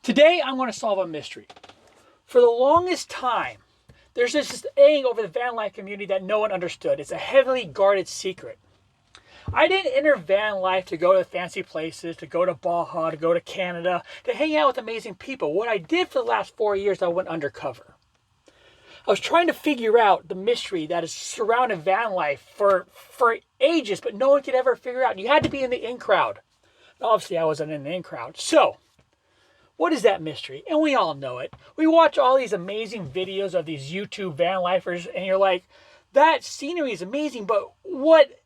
Today, I'm going to solve a mystery. For the longest time, there's this thing over the van life community that no one understood. It's a heavily guarded secret. I didn't enter van life to go to fancy places, to go to Baja, to go to Canada, to hang out with amazing people. What I did for the last 4 years, I went undercover. I was trying to figure out the mystery that has surrounded van life for ages, but no one could ever figure out. You had to be in the in crowd. Obviously, I wasn't in the in crowd. So, what is that mystery? And we all know it. We watch all these amazing videos of these YouTube van lifers, and you're like, that scenery is amazing, but what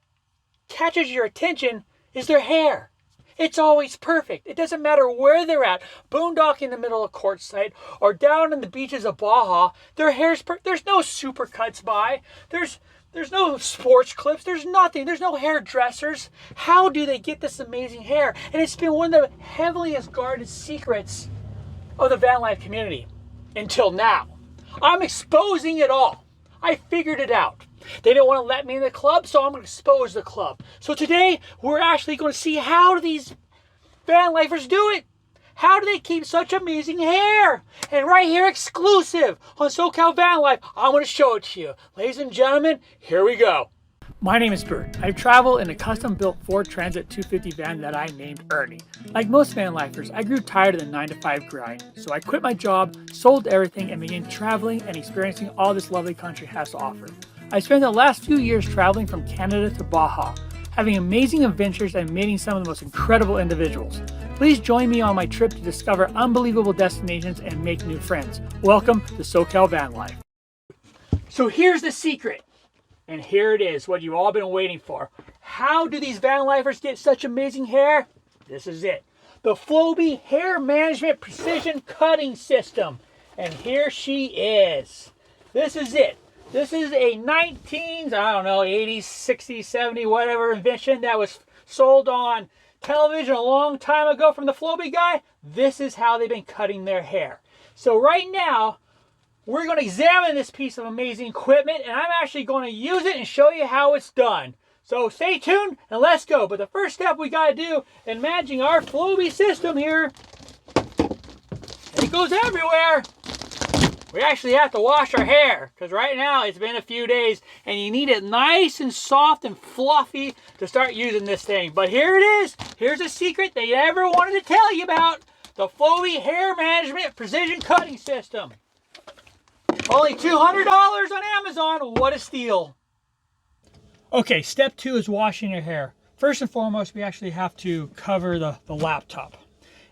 catches your attention is their hair. It's always perfect. It doesn't matter where they're at. Boondocking in the middle of Quartzsite or down in the beaches of Baja, their hair's there's no supercuts by. There's no sports clips. There's nothing. There's no hairdressers. How do they get this amazing hair? And it's been one of the heaviest guarded secrets of the van life community until now. I'm exposing it all. I figured it out. They didn't want to let me in the club, so I'm going to expose the club. So today, we're actually going to see how these van lifers do it. How do they keep such amazing hair? And right here, exclusive on SoCal Van Life, I'm going to show it to you. Ladies and gentlemen, here we go. My name is Bert. I travel in a custom-built Ford Transit 250 van that I named Ernie. Like most van lifers, I grew tired of the 9-to-5 grind, so I quit my job, sold everything, and began traveling and experiencing all this lovely country has to offer. I spent the last few years traveling from Canada to Baja, having amazing adventures and meeting some of the most incredible individuals. Please join me on my trip to discover unbelievable destinations and make new friends. Welcome to SoCal Van Life. So here's the secret. And here it is, what you've all been waiting for. How do these van lifers get such amazing hair? This is it. The Flowbee Hair Management Precision Cutting System. And here she is. This is it. This is a 80s, 60s, 70s, whatever invention that was sold on television a long time ago from the Flowbee guy. This is how they've been cutting their hair. So right now, we're going to examine this piece of amazing equipment, and I'm actually going to use it and show you how it's done. So stay tuned and let's go. But the first step we got to do in managing our Flowbee system here, it goes everywhere. We actually have to wash our hair because right now it's been a few days and you need it nice and soft and fluffy to start using this thing. But here it is. Here's a secret they never wanted to tell you about. The Flowbee Hair Management Precision Cutting System. Only $200 on Amazon. What a steal. Okay, step 2 is washing your hair. First and foremost, we actually have to cover the laptop.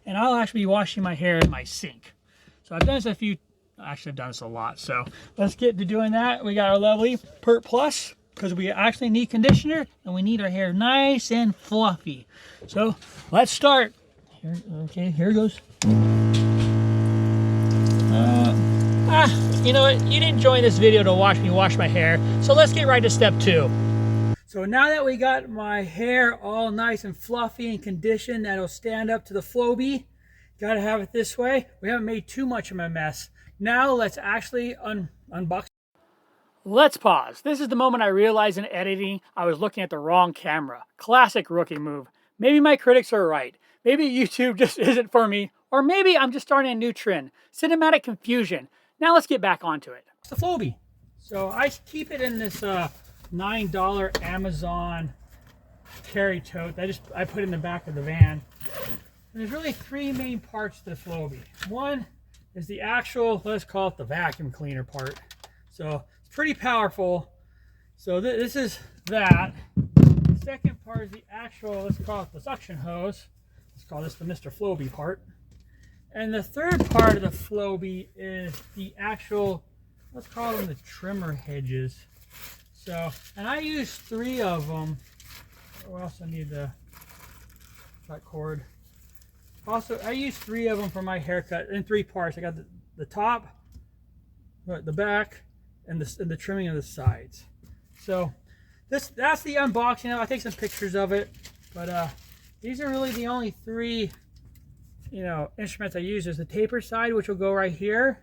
And I'll actually be washing my hair in my sink. So I've done this I've done this a lot. So let's get to doing that. We got our lovely Pert Plus because we actually need conditioner and we need our hair nice and fluffy. So let's start. Here goes. You know what? You didn't join this video to watch me wash my hair. So let's get right to step 2. So now that we got my hair all nice and fluffy and conditioned, that'll stand up to the Flowbee. Gotta have it this way. We haven't made too much of a mess. Now let's actually unbox. Let's pause. This is the moment I realized in editing I was looking at the wrong camera. Classic rookie move. Maybe my critics are right. Maybe YouTube just isn't for me. Or maybe I'm just starting a new trend. Cinematic confusion. Now let's get back onto it. It's the Flowbee. So I keep it in this $9 Amazon carry tote. I put in the back of the van. And there's really 3 main parts to the Flowbee. One is the actual, let's call it the vacuum cleaner part. So it's pretty powerful. So this is that. The second part is the actual, let's call it the suction hose. Let's call this the Mr. Flowbee part. And the third part of the Flowbee is the actual, let's call them the trimmer hedges. So, and I use 3 of them. We also need the cut cord. Also, I use 3 of them for my haircut in 3 parts. I got the top, the back, and the trimming of the sides. So that's the unboxing. I'll take some pictures of it. But these are really the only 3 instruments I use. Is the taper side, which will go right here.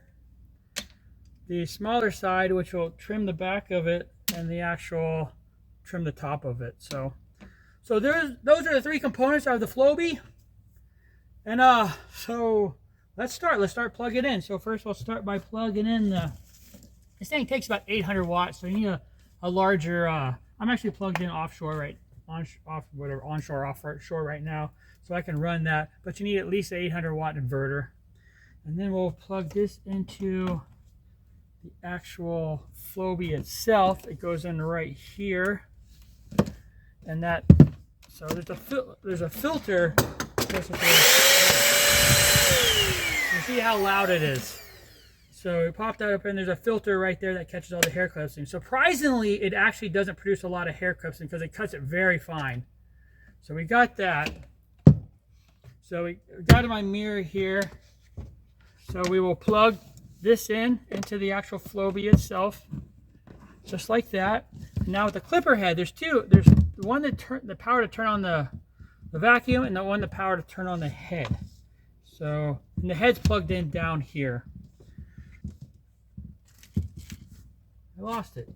The smaller side, which will trim the back of it, and the actual trim the top of it. So those are the 3 components of the Flowbee. And so let's start plugging in. So first we'll start by plugging in this thing takes about 800 watts, so you need a larger, I'm actually plugged in offshore offshore right now, so I can run that, but you need at least an 800 watt inverter. And then we'll plug this into the actual Flowbee itself. It goes in right here, and that, so there's a filter. You see how loud it is. So we pop that up, and there's a filter right there that catches all the hair clipping. Surprisingly, it actually doesn't produce a lot of hair clipping because it cuts it very fine. So we got that. So we got my mirror here. So we will plug this into the actual Flowbee itself, just like that. And now with the clipper head, there's two. There's the one that the power to turn on the vacuum, and the one the power to turn on the head. So, and the head's plugged in down here. I lost it.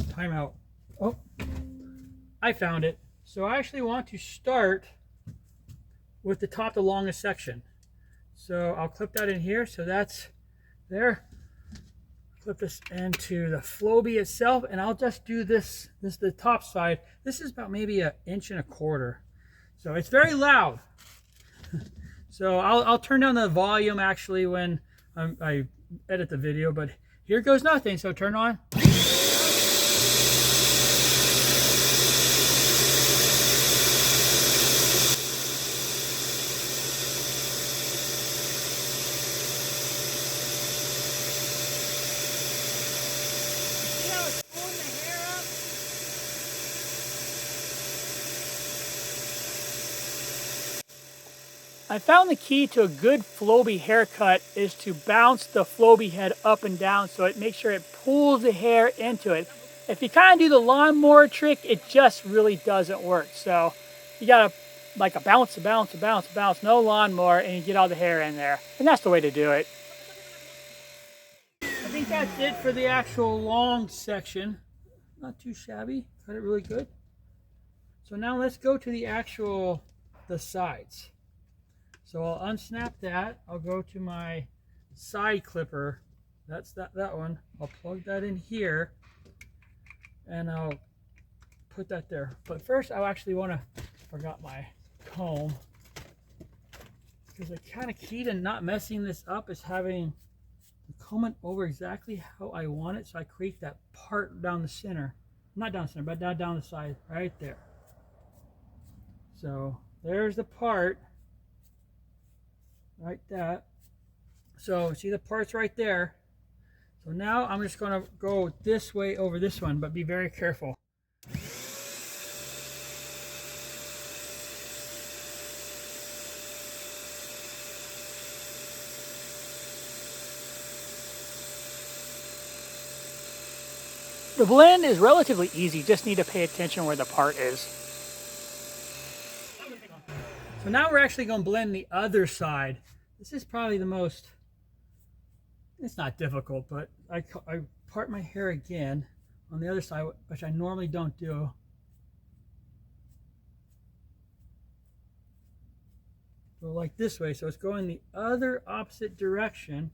Timeout. Oh, I found it. So I actually want to start with the top, the longest section. So I'll clip that in here. So that's there. Clip this into the Flowbee itself, and I'll just do this the top side. This is about maybe 1.25 inches. So it's very loud. So I'll turn down the volume actually when I edit the video, but here goes nothing. So turn on. I found the key to a good Flowbee haircut is to bounce the Flowbee head up and down so it makes sure it pulls the hair into it. If you kind of do the lawnmower trick, it just really doesn't work. So you gotta like a bounce, no lawnmower, and you get all the hair in there. And that's the way to do it. I think that's it for the actual long section. Not too shabby, cut it really good. So now let's go to the sides. So I'll unsnap that. I'll go to my side clipper. That's that one. I'll plug that in here, and I'll put that there. But first, I actually want to, forgot my comb, because the kind of key to not messing this up is having the comb it over exactly how I want it, so I create that part down the center. Not down the center, but down the side, right there. So there's the part. Like that. So see the parts right there. So now I'm just going to go this way over this one, but be very careful. The blend is relatively easy, just need to pay attention where the part is. So now we're actually going to blend the other side. This is probably the most, it's not difficult, but I part my hair again on the other side, which I normally don't do. Go like this way, so it's going the other opposite direction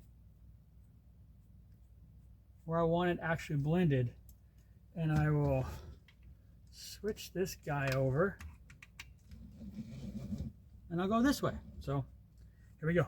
where I want it actually blended. And I will switch this guy over, and I'll go this way. So here we go.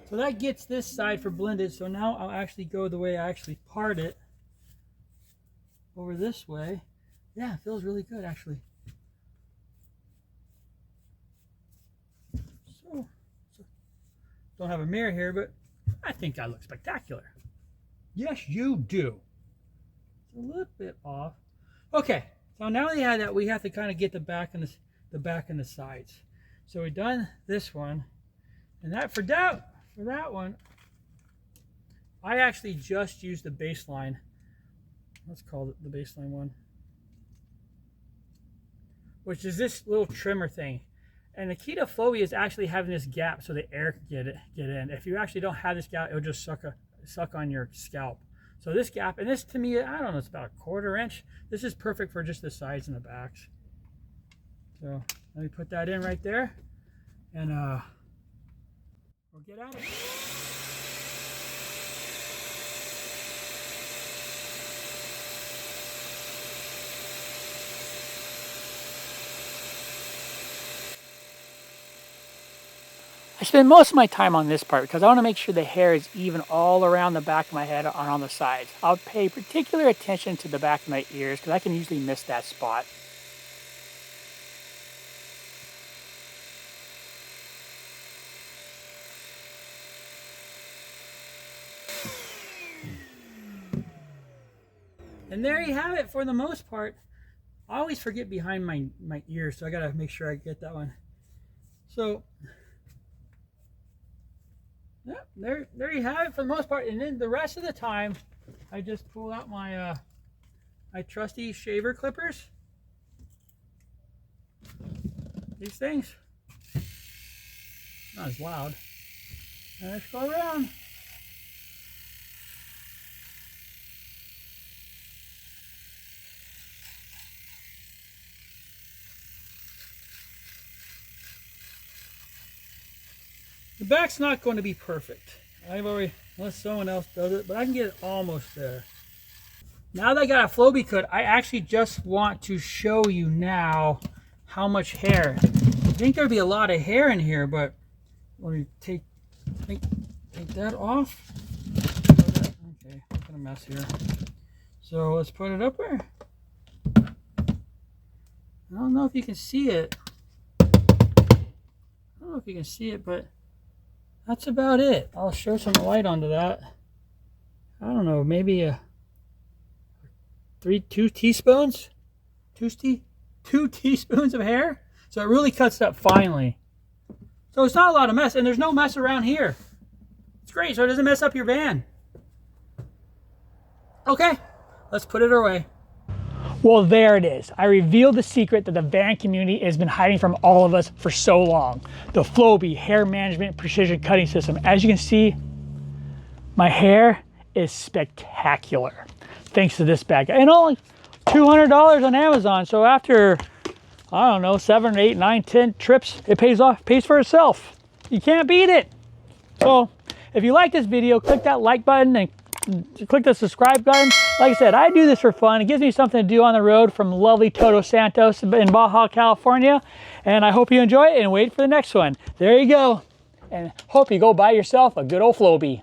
So that gets this side for blended. So now I'll actually go the way I actually part it over this way. Yeah, it feels really good actually. So don't have a mirror here, but I think I look spectacular. Yes, you do. It's a little bit off. Okay, so now we have that, we have to kind of get the back and the sides. So we've done this one, and that for that one, I actually just used the baseline. Let's call it the baseline one, which is this little trimmer thing. And the key to Flowbee is actually having this gap so the air can get in. If you actually don't have this gap, it'll just suck on your scalp. So this gap, and this to me, I don't know, it's about 1/4 inch. This is perfect for just the sides and the backs. So let me put that in right there, and we'll get at it. I spend most of my time on this part because I want to make sure the hair is even all around the back of my head and on the sides. I'll pay particular attention to the back of my ears because I can usually miss that spot. And there you have it for the most part. I always forget behind my ears, so I gotta make sure I get that one. So yeah, there you have it for the most part. And then the rest of the time, I just pull out my my trusty shaver clippers. These things, not as loud. And let's go around. The back's not going to be perfect. I've already, unless someone else does it, but I can get it almost there. Now that I got a Flowbee cut, I actually just want to show you now how much hair. I think there'd be a lot of hair in here, but let me take that off. Okay, I'm gonna mess here. So let's put it up there. I don't know if you can see it. I don't know if you can see it, but that's about it. I'll show some light onto that. I don't know, maybe a 2 teaspoons? 2 teaspoons of hair. So it really cuts up finely. So it's not a lot of mess, and there's no mess around here. It's great, so it doesn't mess up your van. Okay, let's put it away. Well, there it is. I revealed the secret that the van community has been hiding from all of us for so long. The Flowbee hair management precision cutting system. As you can see, my hair is spectacular thanks to this bag. And only $200 on Amazon. So after, I don't know, 7, 8, 9, 10 trips, it pays for itself. You can't beat it. So if you like this video, click that like button and click the subscribe button. Like I said, I do this for fun. It gives me something to do on the road from lovely Todos Santos in Baja, California. And I hope you enjoy it and wait for the next one. There you go. And hope you go buy yourself a good old Flowbee.